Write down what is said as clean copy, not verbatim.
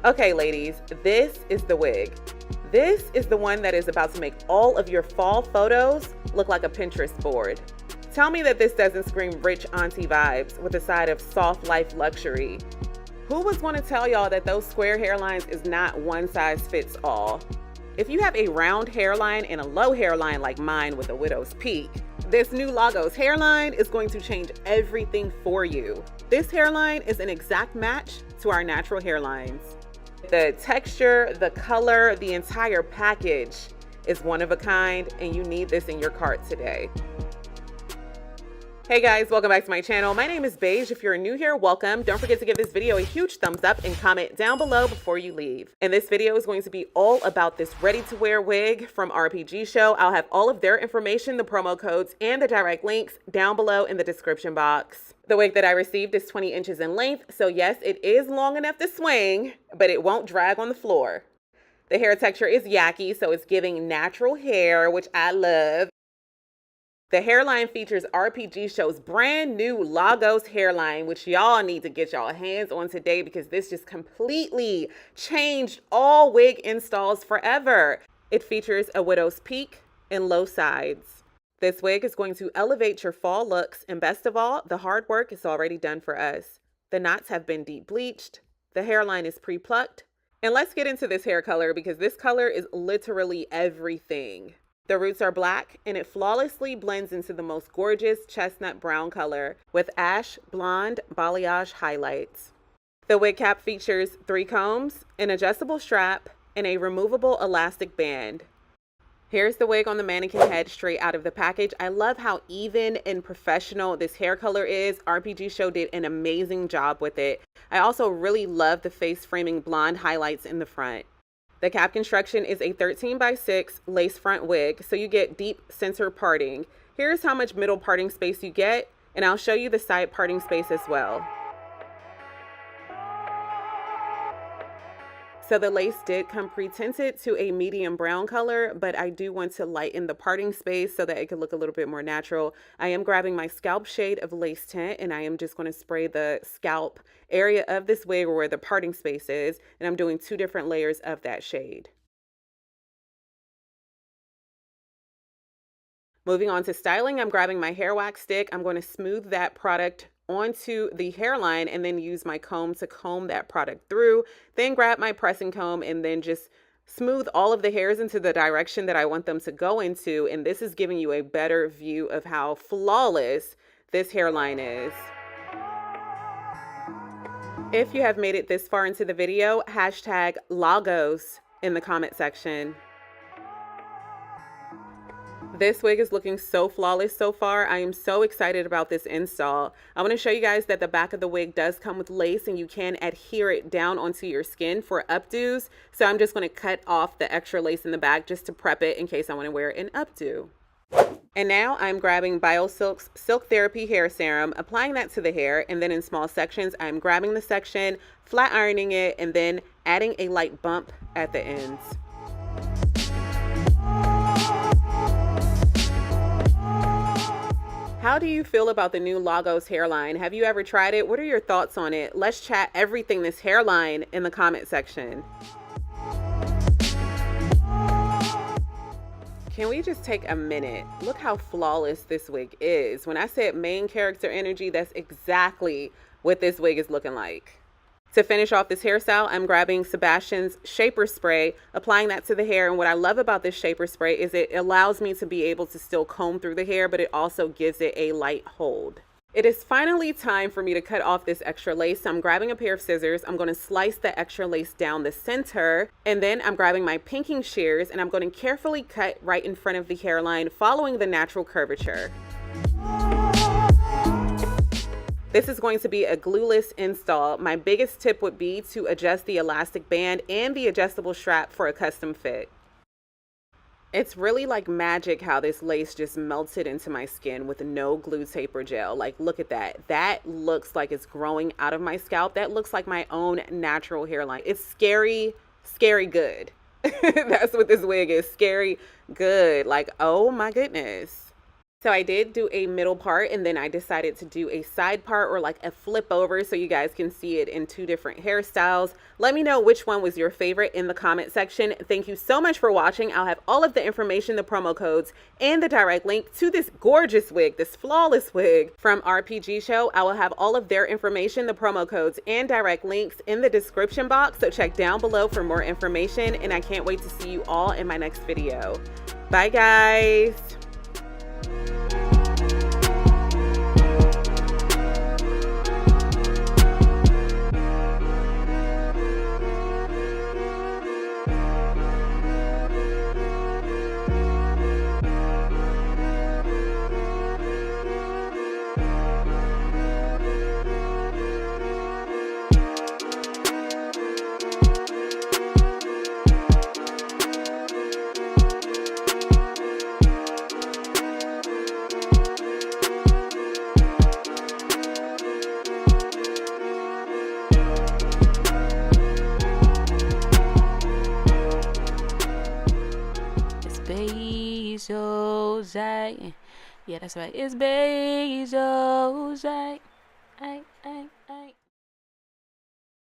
Okay, ladies, this is the wig. This is the one that is about to make all of your fall photos look like a Pinterest board. Tell me that this doesn't scream rich auntie vibes with a side of soft life luxury. Who was going to tell y'all that those square hairlines is not one size fits all? If you have a round hairline and a low hairline like mine with a widow's peak, this new Lagos hairline is going to change everything for you. This hairline is an exact match to our natural hairlines. The texture, the color, the entire package is one of a kind, and you need this in your cart today. Hey guys, welcome back to my channel. My name is Beige. If you're new here, welcome. Don't forget to give this video a huge thumbs up and comment down below before you leave. And this video is going to be all about this ready-to-wear wig from RPGSHOW. I'll have all of their information, the promo codes, and the direct links down below in the description box. The wig that I received is 20 inches in length, so yes, it is long enough to swing, but it won't drag on the floor. The hair texture is Yaki, so it's giving natural hair, which I love. The hairline features RPGSHOW's brand new Lagos hairline, which y'all need to get y'all hands on today because this just completely changed all wig installs forever. It features a widow's peak and low sides. This wig is going to elevate your fall looks, and best of all, the hard work is already done for us. The knots have been deep bleached, the hairline is pre-plucked, and let's get into this hair color because this color is literally everything. The roots are black, and it flawlessly blends into the most gorgeous chestnut brown color with ash blonde balayage highlights. The wig cap features 3 combs, an adjustable strap, and a removable elastic band. Here's the wig on the mannequin head straight out of the package. I love how even and professional this hair color is. RPGSHOW did an amazing job with it. I also really love the face framing blonde highlights in the front. The cap construction is a 13x6 lace front wig, so you get deep center parting. Here's how much middle parting space you get, and I'll show you the side parting space as well. So the lace did come pre-tinted to a medium brown color, but I do want to lighten the parting space so that it could look a little bit more natural. I am grabbing my scalp shade of lace tint, and I am just going to spray the scalp area of this wig where the parting space is, and I'm doing 2 different layers of that shade. Moving on to styling, I'm grabbing my hair wax stick. I'm going to smooth that product onto the hairline and then use my comb to comb that product through, then grab my pressing comb and then just smooth all of the hairs into the direction that I want them to go into. And this is giving you a better view of how flawless this hairline is. If you have made it this far into the video, hashtag Lagos in the comment section. This wig is looking so flawless so far. I am so excited about this install. I want to show you guys that the back of the wig does come with lace and you can adhere it down onto your skin for updos. So I'm just going to cut off the extra lace in the back just to prep it in case I want to wear an updo. And now I'm grabbing BioSilk's Silk Therapy Hair Serum, applying that to the hair, and then in small sections, I'm grabbing the section, flat ironing it, and then adding a light bump at the ends. How do you feel about the new Lagos hairline? Have you ever tried it? What are your thoughts on it? Let's chat everything this hairline in the comment section. Can we just take a minute? Look how flawless this wig is. When I said main character energy, that's exactly what this wig is looking like. To finish off this hairstyle, I'm grabbing Sebastian's Shaper Spray, applying that to the hair. And what I love about this Shaper Spray is it allows me to be able to still comb through the hair, but it also gives it a light hold. It is finally time for me to cut off this extra lace. So I'm grabbing a pair of scissors. I'm going to slice the extra lace down the center. And then I'm grabbing my pinking shears and I'm going to carefully cut right in front of the hairline, following the natural curvature. This is going to be a glueless install. My biggest tip would be to adjust the elastic band and the adjustable strap for a custom fit. It's really like magic how this lace just melted into my skin with no glue tape or gel. Like, look at that. That looks like it's growing out of my scalp. That looks like my own natural hairline. It's scary, scary good. That's what this wig is. Scary good. Like, oh my goodness. So I did do a middle part, and then I decided to do a side part, or like a flip over, so you guys can see it in 2 different hairstyles. Let me know which one was your favorite in the comment section. Thank you so much for watching. I'll have all of the information, the promo codes, and the direct link to this gorgeous wig, this flawless wig from RPGSHOW. I will have all of their information, the promo codes, and direct links in the description box, so check down below for more information, and I can't wait to see you all in my next video. Bye guys. Yeah, that's right. It's Beijos.